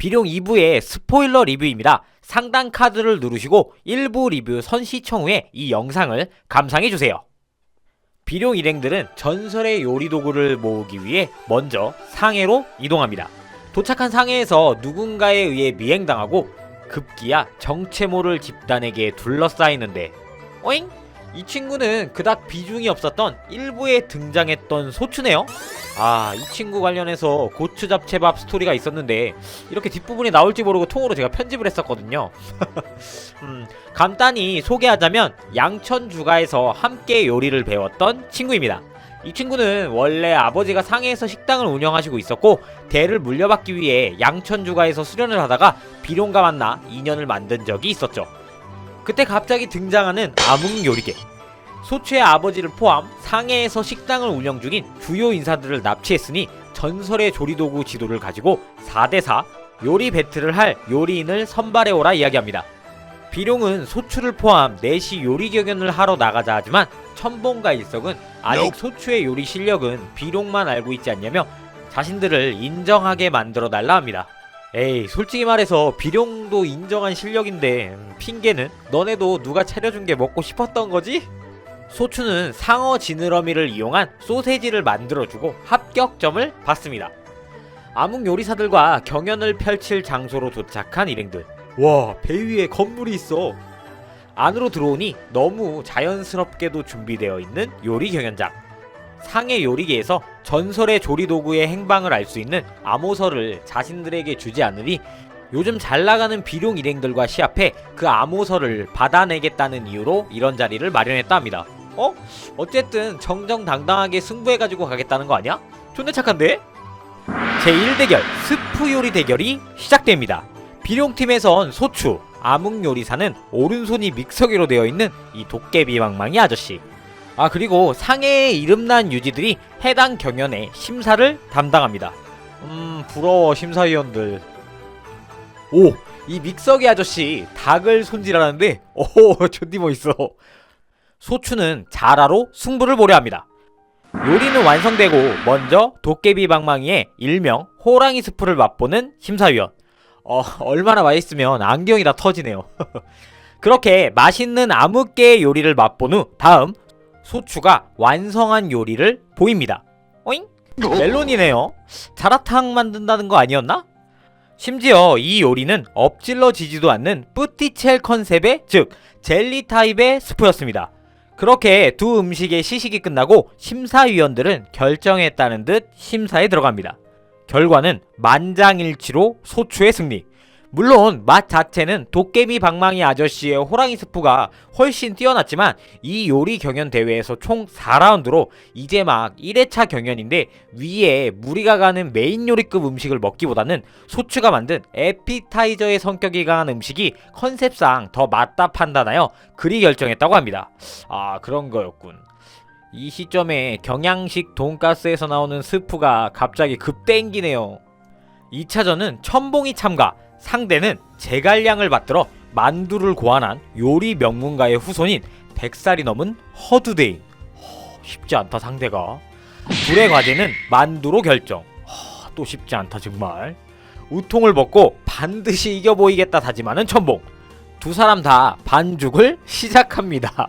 비룡 2부의 스포일러 리뷰입니다. 상단 카드를 누르시고 1부 리뷰 선시청 후에 이 영상을 감상해주세요. 비룡 일행들은 전설의 요리도구를 모으기 위해 먼저 상해로 이동합니다. 도착한 상해에서 누군가에 의해 미행당하고 급기야 정체 모를 집단에게 둘러싸이는데 오잉? 이 친구는 그닥 비중이 없었던 1부에 등장했던 소추네요. 이 친구 관련해서 고추 잡채밥 스토리가 있었는데 이렇게 뒷부분이 나올지 모르고 통으로 제가 편집을 했었거든요. 간단히 소개하자면 양천주가에서 함께 요리를 배웠던 친구입니다. 이 친구는 원래 아버지가 상해에서 식당을 운영하시고 있었고 대를 물려받기 위해 양천주가에서 수련을 하다가 비룡과 만나 인연을 만든 적이 있었죠. 그때 갑자기 등장하는 암흑요리계. 소추의 아버지를 포함 상해에서 식당을 운영 중인 주요 인사들을 납치했으니 전설의 조리도구 지도를 가지고 4대4 요리 배틀을 할 요리인을 선발해오라 이야기합니다. 비룡은 소추를 포함 넷이 요리 경연을 하러 나가자 하지만 첨봉과 일석은 아직 소추의 요리 실력은 비룡만 알고 있지 않냐며 자신들을 인정하게 만들어 달라 합니다. 에이, 솔직히 말해서 비룡도 인정한 실력인데 핑계는 너네도 누가 차려준 게 먹고 싶었던 거지? 소추는 상어 지느러미를 이용한 소세지를 만들어주고 합격점을 받습니다. 암흑 요리사들과 경연을 펼칠 장소로 도착한 일행들. 와, 배 위에 건물이 있어. 안으로 들어오니 너무 자연스럽게도 준비되어 있는 요리 경연장. 상해 요리계에서 전설의 조리도구의 행방을 알 수 있는 암호서를 자신들에게 주지 않으니 요즘 잘나가는 비룡 일행들과 시합해 그 암호서를 받아내겠다는 이유로 이런 자리를 마련했다 합니다. 어쨌든 정정당당하게 승부해가지고 가겠다는 거 아니야? 존나 착한데? 제1대결 스프 요리 대결이 시작됩니다. 비룡팀에선 소추, 암흑요리사는 오른손이 믹서기로 되어 있는 이 도깨비 방망이 아저씨. 그리고 상해의 이름난 유지들이 해당 경연의 심사를 담당합니다. 부러워 심사위원들. 이 믹서기 아저씨 닭을 손질하는데 존디 멋있어. 소추는 자라로 승부를 보려 합니다. 요리는 완성되고 먼저 도깨비 방망이의 일명 호랑이 스프를 맛보는 심사위원. 얼마나 맛있으면 안경이 다 터지네요. 그렇게 맛있는 암흑계의 요리를 맛본 후 다음 소추가 완성한 요리를 보입니다. 오잉? 멜론이네요. 자라탕 만든다는 거 아니었나? 심지어 이 요리는 엎질러지지도 않는 뿌띠첼 컨셉의 즉 젤리 타입의 스프였습니다. 그렇게 두 음식의 시식이 끝나고 심사위원들은 결정했다는 듯 심사에 들어갑니다. 결과는 만장일치로 소추의 승리. 물론 맛 자체는 도깨비 방망이 아저씨의 호랑이 스프가 훨씬 뛰어났지만 이 요리 경연 대회에서 총 4라운드로 이제 막 1회차 경연인데 위에 무리가 가는 메인 요리급 음식을 먹기보다는 소추가 만든 에피타이저의 성격이 강한 음식이 컨셉상 더 맞다 판단하여 그리 결정했다고 합니다. 그런 거였군. 이 시점에 경양식 돈가스에서 나오는 스프가 갑자기 급 땡기네요. 2차전은 첨봉이 참가. 상대는 제갈량을 받들어 만두를 고안한 요리 명문가의 후손인 100살이 넘은 허두대인. 쉽지 않다 상대가. 둘의 과제는 만두로 결정. 또 쉽지 않다 정말. 우통을 벗고 반드시 이겨보이겠다 다짐하는 첨봉. 두 사람 다 반죽을 시작합니다.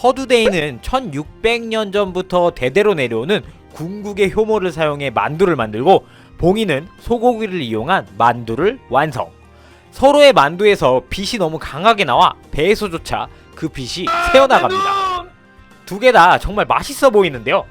허두대인은 1600년 전부터 대대로 내려오는 궁극의 효모를 사용해 만두를 만들고 봉이는 소고기를 이용한 만두를 완성. 서로의 만두에서 빛이 너무 강하게 나와 배에서조차 그 빛이 새어나갑니다. 두 개 다 정말 맛있어 보이는데요.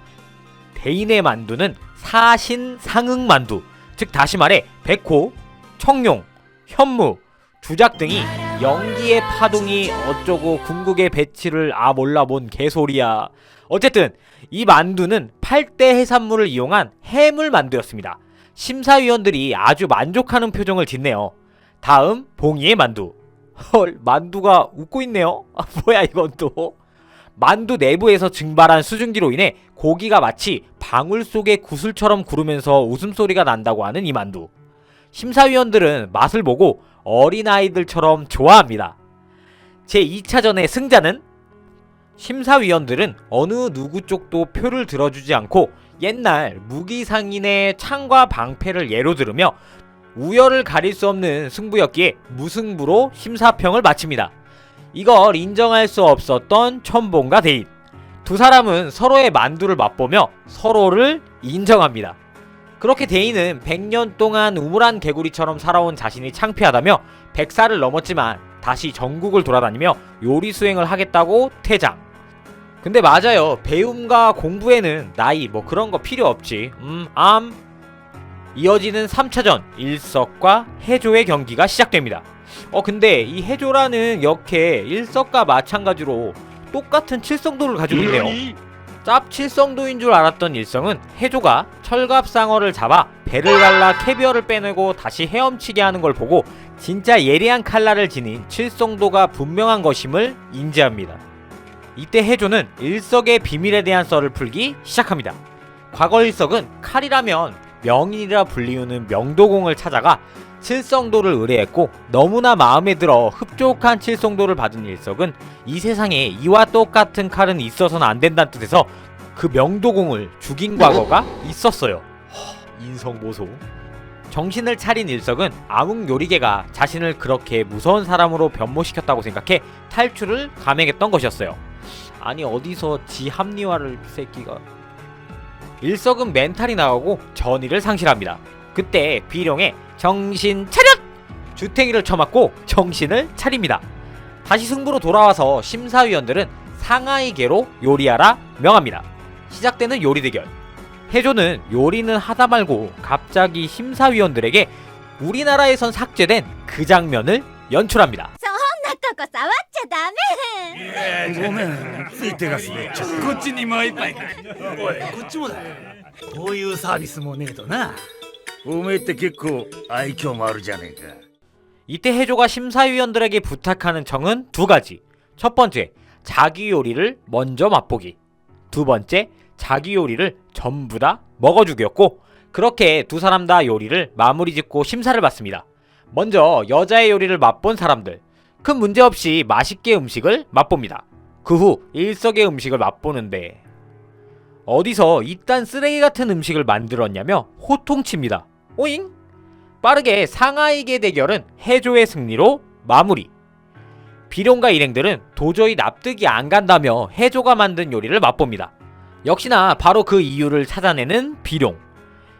대인의 만두는 사신상흥 만두, 즉 다시 말해 백호, 청룡, 현무, 주작 등이 연기의 파동이 어쩌고 궁극의 배치를 몰라 뭔 개소리야. 어쨌든 이 만두는 8대 해산물을 이용한 해물 만두였습니다. 심사위원들이 아주 만족하는 표정을 짓네요. 다음 봉이의 만두. 만두가 웃고 있네요. 뭐야 이건 또. 만두 내부에서 증발한 수증기로 인해 고기가 마치 방울 속의 구슬처럼 구르면서 웃음소리가 난다고 하는 이 만두. 심사위원들은 맛을 보고 어린아이들처럼 좋아합니다. 제2차전의 승자는 심사위원들은 어느 누구 쪽도 표를 들어주지 않고 옛날 무기상인의 창과 방패를 예로 들으며 우열을 가릴 수 없는 승부였기에 무승부로 심사평을 마칩니다. 이걸 인정할 수 없었던 첨봉과 대인. 두 사람은 서로의 만두를 맛보며 서로를 인정합니다. 그렇게 대인은 100년 동안 우물안 개구리처럼 살아온 자신이 창피하다며 100살을 넘었지만 다시 전국을 돌아다니며 요리 수행을 하겠다고 퇴장. 근데 맞아요. 배움과 공부에는 나이 뭐 그런 거 필요 없지. 이어지는 3차전 일석과 해조의 경기가 시작됩니다. 근데 이 해조라는 역해 일석과 마찬가지로 똑같은 칠성도를 가지고 있네요. 짭칠성도인 줄 알았던 일성은 해조가 철갑상어를 잡아 배를 갈라 캐비어를 빼내고 다시 헤엄치게 하는 걸 보고 진짜 예리한 칼날을 지닌 칠성도가 분명한 것임을 인지합니다. 이때 해조는 일석의 비밀에 대한 썰을 풀기 시작합니다. 과거 일석은 칼이라면 명인이라 불리우는 명도공을 찾아가 칠성도를 의뢰했고 너무나 마음에 들어 흡족한 칠성도를 받은 일석은 이 세상에 이와 똑같은 칼은 있어서는 안 된다는 뜻에서 그 명도공을 죽인 과거가 있었어요. 인성보소. 정신을 차린 일석은 암흑요리개가 자신을 그렇게 무서운 사람으로 변모시켰다고 생각해 탈출을 감행했던 것이었어요. 아니 어디서 지 합리화를 새끼가. 일석은 멘탈이 나가고 전의를 상실합니다. 그때 비룡의 정신 차렷! 주탱이를 쳐맞고 정신을 차립니다. 다시 승부로 돌아와서 심사위원들은 상하이계로 요리하라 명합니다. 시작되는 요리 대결. 해조는 요리는 하다 말고 갑자기 심사위원들에게 우리나라에선 삭제된 그 장면을 연출합니다. ここ触っちゃダメ。ごめん、つい手が滑っちゃった。こっちにもう一杯か。おい、こっちもだ。こういうサービスもねえとな。おめえって結構愛嬌もあるじゃねえか。 이때 해조가 심사위원들에게 부탁하는 청은 두 가지. 첫 번째, 자기 요리를 먼저 맛보기. 두 번째, 자기 요리를 전부 다 먹어주기였고, 그렇게 두 사람 다 요리를 마무리 짓고 심사를 받습니다. 먼저 여자의 요리를 맛본 사람들. 큰 문제 없이 맛있게 음식을 맛봅니다. 그 후 일석의 음식을 맛보는데 어디서 이딴 쓰레기 같은 음식을 만들었냐며 호통칩니다. 오잉? 빠르게 상하이계 대결은 해조의 승리로 마무리. 비룡과 일행들은 도저히 납득이 안 간다며 해조가 만든 요리를 맛봅니다. 역시나 바로 그 이유를 찾아내는 비룡.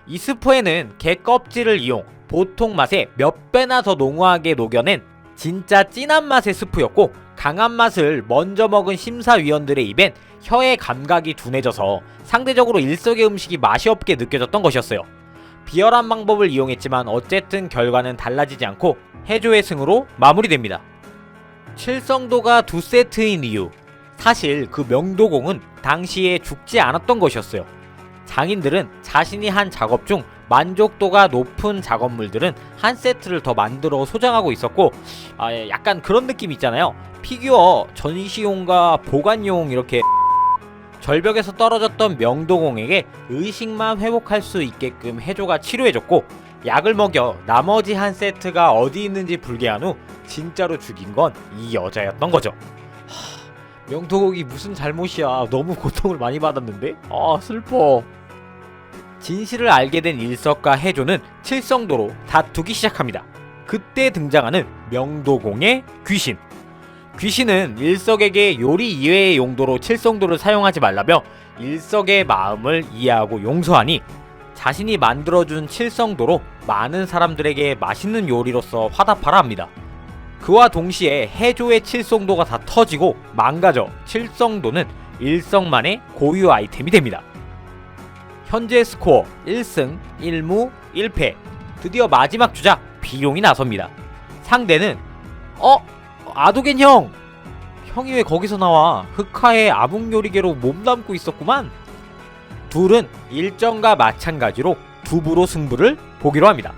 이 스프에는 개 껍질을 이용 보통 맛에 몇 배나 더 농후하게 녹여낸 진짜 진한 맛의 스프였고, 강한 맛을 먼저 먹은 심사위원들의 입엔 혀의 감각이 둔해져서 상대적으로 일석의 음식이 맛이 없게 느껴졌던 것이었어요. 비열한 방법을 이용했지만 어쨌든 결과는 달라지지 않고 해조의 승으로 마무리됩니다. 칠성도가 두 세트인 이유. 사실 그 명도공은 당시에 죽지 않았던 것이었어요. 장인들은 자신이 한 작업 중 만족도가 높은 작업물들은 한 세트를 더 만들어 소장하고 있었고, 약간 그런 느낌 있잖아요. 피규어 전시용과 보관용 이렇게. 절벽에서 떨어졌던 명도공에게 의식만 회복할 수 있게끔 해조가 치료해줬고, 약을 먹여 나머지 한 세트가 어디 있는지 불개한 후 진짜로 죽인 건 이 여자였던 거죠. 명도공이 무슨 잘못이야. 너무 고통을 많이 받았는데? 슬퍼. 진실을 알게 된 일석과 해조는 칠성도로 다투기 시작합니다. 그때 등장하는 명도공의 귀신. 귀신은 일석에게 요리 이외의 용도로 칠성도를 사용하지 말라며 일석의 마음을 이해하고 용서하니 자신이 만들어준 칠성도로 많은 사람들에게 맛있는 요리로서 화답하라 합니다. 그와 동시에 해조의 칠성도가 다 터지고 망가져 칠성도는 일석만의 고유 아이템이 됩니다. 현재 스코어 1승 1무 1패. 드디어 마지막 주자 비룡이 나섭니다. 상대는 아도겐 형! 형이 왜 거기서 나와? 흑화의 암흑요리개로 몸담고 있었구만. 둘은 일정과 마찬가지로 두부로 승부를 보기로 합니다.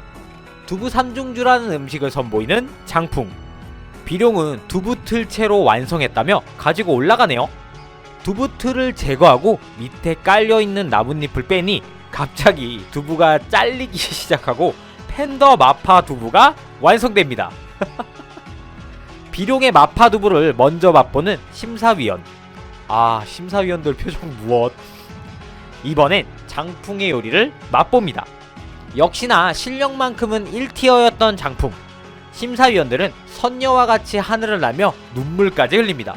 두부 삼중주라는 음식을 선보이는 장풍. 비룡은 두부 틀채로 완성했다며 가지고 올라가네요. 두부 틀을 제거하고 밑에 깔려있는 나뭇잎을 빼니 갑자기 두부가 잘리기 시작하고 팬더 마파 두부가 완성됩니다. 비룡의 마파 두부를 먼저 맛보는 심사위원. 심사위원들 표정 무엇? 이번엔 장풍의 요리를 맛봅니다. 역시나 실력만큼은 1티어였던 장풍. 심사위원들은 선녀와 같이 하늘을 날며 눈물까지 흘립니다.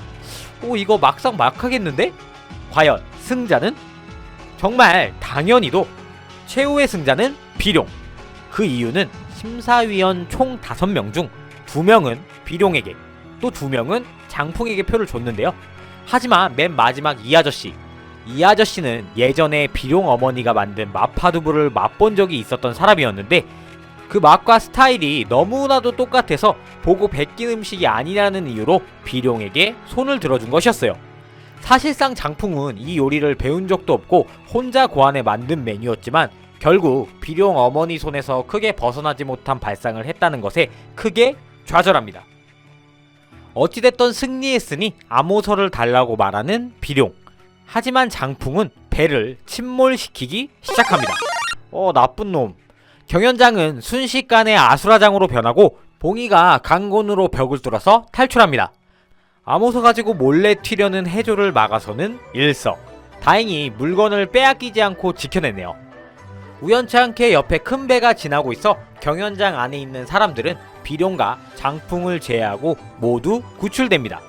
오, 이거 막상 막하겠는데? 과연 승자는? 정말 당연히도 최후의 승자는 비룡. 그 이유는 심사위원 총 5명 중 2명은 비룡에게, 또 2명은 장풍에게 표를 줬는데요. 하지만 맨 마지막 이 아저씨는 예전에 비룡 어머니가 만든 마파두부를 맛본 적이 있었던 사람이었는데, 그 맛과 스타일이 너무나도 똑같아서 보고 베낀 음식이 아니라는 이유로 비룡에게 손을 들어준 것이었어요. 사실상 장풍은 이 요리를 배운 적도 없고 혼자 고안해 만든 메뉴였지만 결국 비룡 어머니 손에서 크게 벗어나지 못한 발상을 했다는 것에 크게 좌절합니다. 어찌됐던 승리했으니 암호서를 달라고 말하는 비룡. 하지만 장풍은 배를 침몰시키기 시작합니다. 나쁜 놈. 경연장은 순식간에 아수라장으로 변하고 봉이가 강곤으로 벽을 뚫어서 탈출합니다. 암호서 가지고 몰래 튀려는 해조를 막아서는 일석. 다행히 물건을 빼앗기지 않고 지켜내네요. 우연치 않게 옆에 큰 배가 지나고 있어 경연장 안에 있는 사람들은 비룡과 장풍을 제외하고 모두 구출됩니다.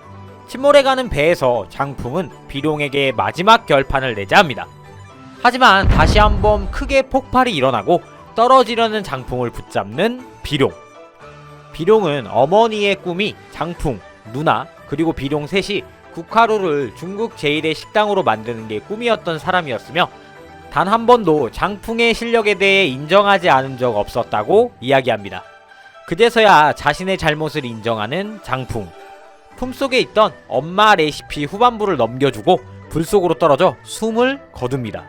침몰해가는 배에서 장풍은 비룡에게 마지막 결판을 내자 합니다. 하지만 다시 한번 크게 폭발이 일어나고 떨어지려는 장풍을 붙잡는 비룡. 비룡은 어머니의 꿈이 장풍, 누나, 그리고 비룡 셋이 국화루를 중국 제1의 식당으로 만드는 게 꿈이었던 사람이었으며 단 한 번도 장풍의 실력에 대해 인정하지 않은 적 없었다고 이야기합니다. 그제서야 자신의 잘못을 인정하는 장풍. 품속에 있던 엄마 레시피 후반부를 넘겨주고 불 속으로 떨어져 숨을 거둡니다.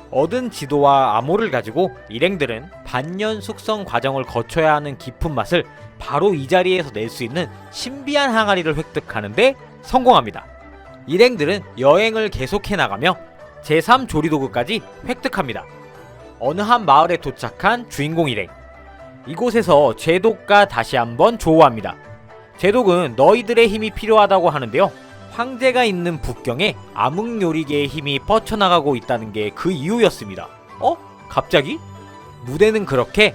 얻은 지도와 암호를 가지고 일행들은 반년 숙성 과정을 거쳐야 하는 깊은 맛을 바로 이 자리에서 낼 수 있는 신비한 항아리를 획득하는데 성공합니다. 일행들은 여행을 계속해 나가며 제3조리도구까지 획득합니다. 어느 한 마을에 도착한 주인공 일행. 이곳에서 제독과 다시 한번 조우합니다. 제독은 너희들의 힘이 필요하다고 하는데요. 황제가 있는 북경에 암흑요리계의 힘이 뻗쳐나가고 있다는 게 그 이유였습니다. 갑자기? 무대는 그렇게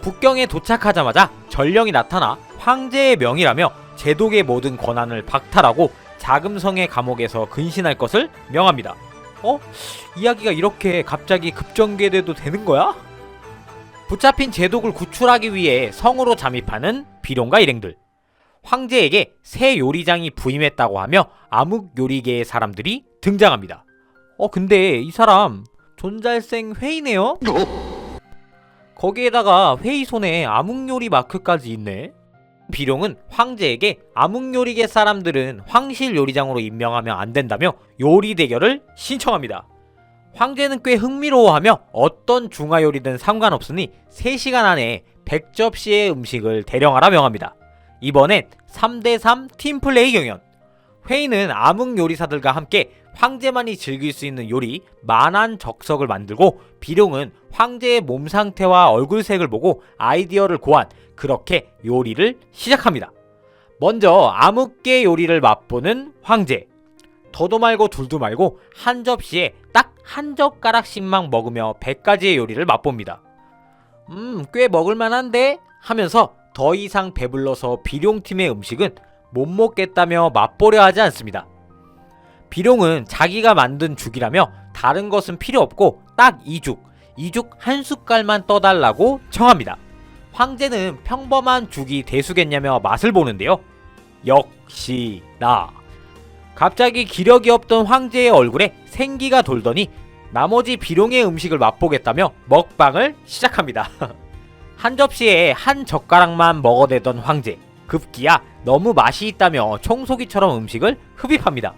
북경에 도착하자마자 전령이 나타나 황제의 명이라며 제독의 모든 권한을 박탈하고 자금성의 감옥에서 근신할 것을 명합니다. 이야기가 이렇게 갑자기 급전개돼도 되는 거야? 붙잡힌 제독을 구출하기 위해 성으로 잠입하는 비룡과 일행들. 황제에게 새 요리장이 부임했다고 하며 암흑요리계의 사람들이 등장합니다. 근데 이 사람 존잘생 회의네요? 거기에다가 회의 손에 암흑요리 마크까지 있네. 비룡은 황제에게 암흑요리계 사람들은 황실 요리장으로 임명하면 안 된다며 요리 대결을 신청합니다. 황제는 꽤 흥미로워하며 어떤 중화요리든 상관없으니 3시간 안에 100접시의 음식을 대령하라 명합니다. 이번엔 3대3 팀플레이 경연. 회의는 암흑요리사들과 함께 황제만이 즐길 수 있는 요리 만한적석을 만들고 비룡은 황제의 몸 상태와 얼굴색을 보고 아이디어를 고안, 그렇게 요리를 시작합니다. 먼저 암흑계 요리를 맛보는 황제. 더도 말고 둘도 말고 한 접시에 딱 한 젓가락씩만 먹으며 100가지의 요리를 맛봅니다. 꽤 먹을만한데? 하면서 더 이상 배불러서 비룡팀의 음식은 못 먹겠다며 맛보려 하지 않습니다. 비룡은 자기가 만든 죽이라며 다른 것은 필요 없고 딱 이 죽 한 숟갈만 떠달라고 청합니다. 황제는 평범한 죽이 대수겠냐며 맛을 보는데요. 역시 나. 갑자기 기력이 없던 황제의 얼굴에 생기가 돌더니 나머지 비룡의 음식을 맛보겠다며 먹방을 시작합니다. 한 접시에 한 젓가락만 먹어대던 황제. 급기야 너무 맛이 있다며 청소기처럼 음식을 흡입합니다.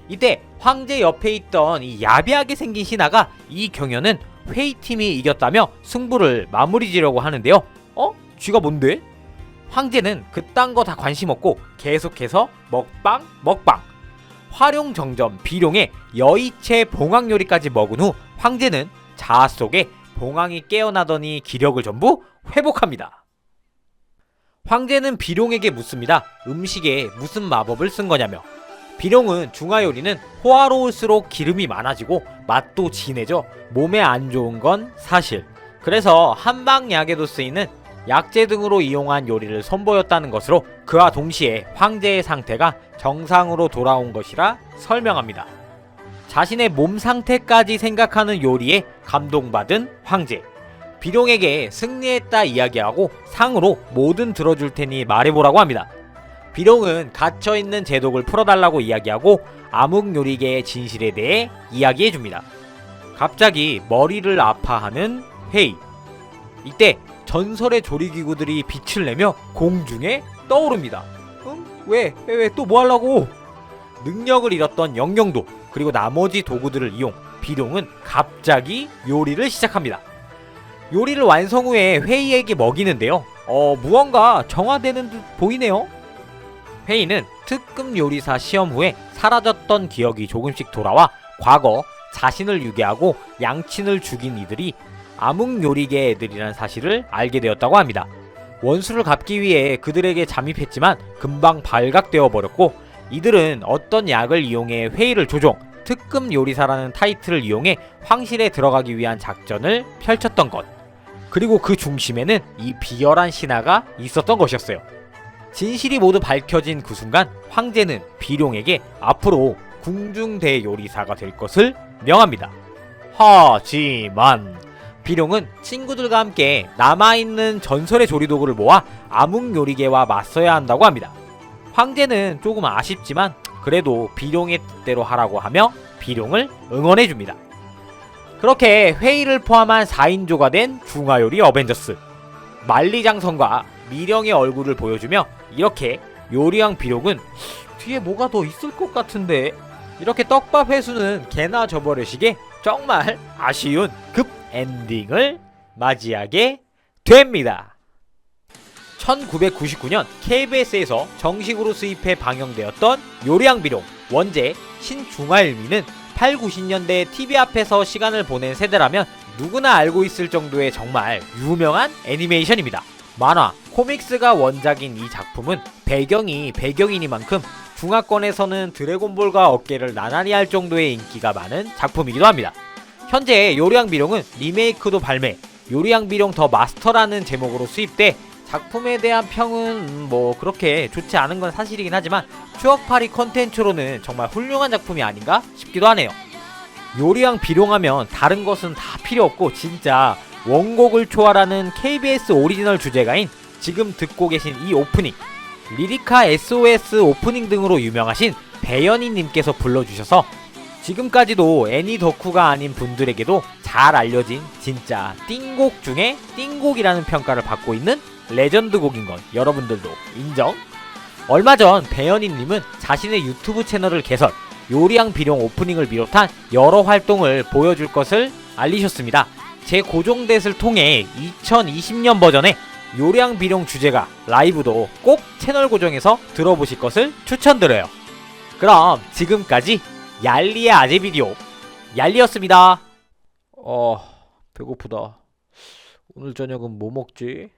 이때 황제 옆에 있던 이 야비하게 생긴 신하가 이 경연은 회의팀이 이겼다며 승부를 마무리 지려고 하는데요. 쥐가 뭔데? 황제는 그딴 거 다 관심 없고 계속해서 먹방. 화룡정점 비룡의 여의체 봉황 요리까지 먹은 후 황제는 자아 속에 봉황이 깨어나더니 기력을 전부 회복합니다. 황제는 비룡에게 묻습니다. 음식에 무슨 마법을 쓴 거냐며. 비룡은 중화 요리는 호화로울수록 기름이 많아지고 맛도 진해져 몸에 안 좋은 건 사실. 그래서 한방약에도 쓰이는 약재 등으로 이용한 요리를 선보였다는 것으로 그와 동시에 황제의 상태가 정상으로 돌아온 것이라 설명합니다. 자신의 몸 상태까지 생각하는 요리에 감동받은 황제. 비룡에게 승리했다 이야기하고 상으로 뭐든 들어줄 테니 말해보라고 합니다. 비룡은 갇혀있는 제독을 풀어달라고 이야기하고 암흑요리계의 진실에 대해 이야기해줍니다. 갑자기 머리를 아파하는 회의. 이때 전설의 조리기구들이 빛을 내며 공중에 떠오릅니다. 왜 또 뭐 하려고? 능력을 잃었던 영영도 그리고 나머지 도구들을 이용 비룡은 갑자기 요리를 시작합니다. 요리를 완성 후에 회의에게 먹이는데요. 무언가 정화되는 듯 보이네요. 회의는 특급 요리사 시험 후에 사라졌던 기억이 조금씩 돌아와 과거 자신을 유괴하고 양친을 죽인 이들이 암흑요리계 애들이란 사실을 알게 되었다고 합니다. 원수를 갚기 위해 그들에게 잠입했지만 금방 발각되어 버렸고 이들은 어떤 약을 이용해 회의를 조종, 특급 요리사라는 타이틀을 이용해 황실에 들어가기 위한 작전을 펼쳤던 것. 그리고 그 중심에는 이 비열한 신하가 있었던 것이었어요. 진실이 모두 밝혀진 그 순간 황제는 비룡에게 앞으로 궁중대 요리사가 될 것을 명합니다. 하지만 비룡은 친구들과 함께 남아있는 전설의 조리도구를 모아 암흑요리계와 맞서야 한다고 합니다. 황제는 조금 아쉽지만 그래도 비룡의 뜻대로 하라고 하며 비룡을 응원해줍니다. 그렇게 회의를 포함한 4인조가 된 중화요리 어벤져스. 만리장성과 미령의 얼굴을 보여주며 이렇게 요리왕 비룡은 뒤에 뭐가 더 있을 것 같은데 이렇게 떡밥 회수는 개나 저버릇이게 정말 아쉬운 급 엔딩을 맞이하게 됩니다. 1999년 KBS에서 정식으로 수입해 방영되었던 요리왕 비룡 원제 신중화일미는 8, 90년대 TV 앞에서 시간을 보낸 세대라면 누구나 알고 있을 정도의 정말 유명한 애니메이션입니다. 만화, 코믹스가 원작인 이 작품은 배경이 배경이니만큼 중화권에서는 드래곤볼과 어깨를 나란히 할 정도의 인기가 많은 작품이기도 합니다. 현재 요리왕 비룡은 리메이크도 발매, 요리왕 비룡 더 마스터라는 제목으로 수입돼 작품에 대한 평은 뭐 그렇게 좋지 않은 건 사실이긴 하지만 추억팔이 컨텐츠로는 정말 훌륭한 작품이 아닌가 싶기도 하네요. 요리왕 비룡하면 다른 것은 다 필요 없고 진짜 원곡을 초월하는 KBS 오리지널 주제가인 지금 듣고 계신 이 오프닝, 리리카 SOS 오프닝 등으로 유명하신 배연희님께서 불러주셔서 지금까지도 애니 덕후가 아닌 분들에게도 잘 알려진 진짜 띵곡 중에 띵곡이라는 평가를 받고 있는 레전드 곡인 건 여러분들도 인정? 얼마 전 배연희님은 자신의 유튜브 채널을 개설, 요리왕 비룡 오프닝을 비롯한 여러 활동을 보여줄 것을 알리셨습니다. 제 고정댓을 통해 2020년 버전의 요리왕 비룡 주제가 라이브도 꼭 채널 고정해서 들어보실 것을 추천드려요. 그럼 지금까지 얄리의 아재 비디오 얄리였습니다. 배고프다. 오늘 저녁은 뭐 먹지?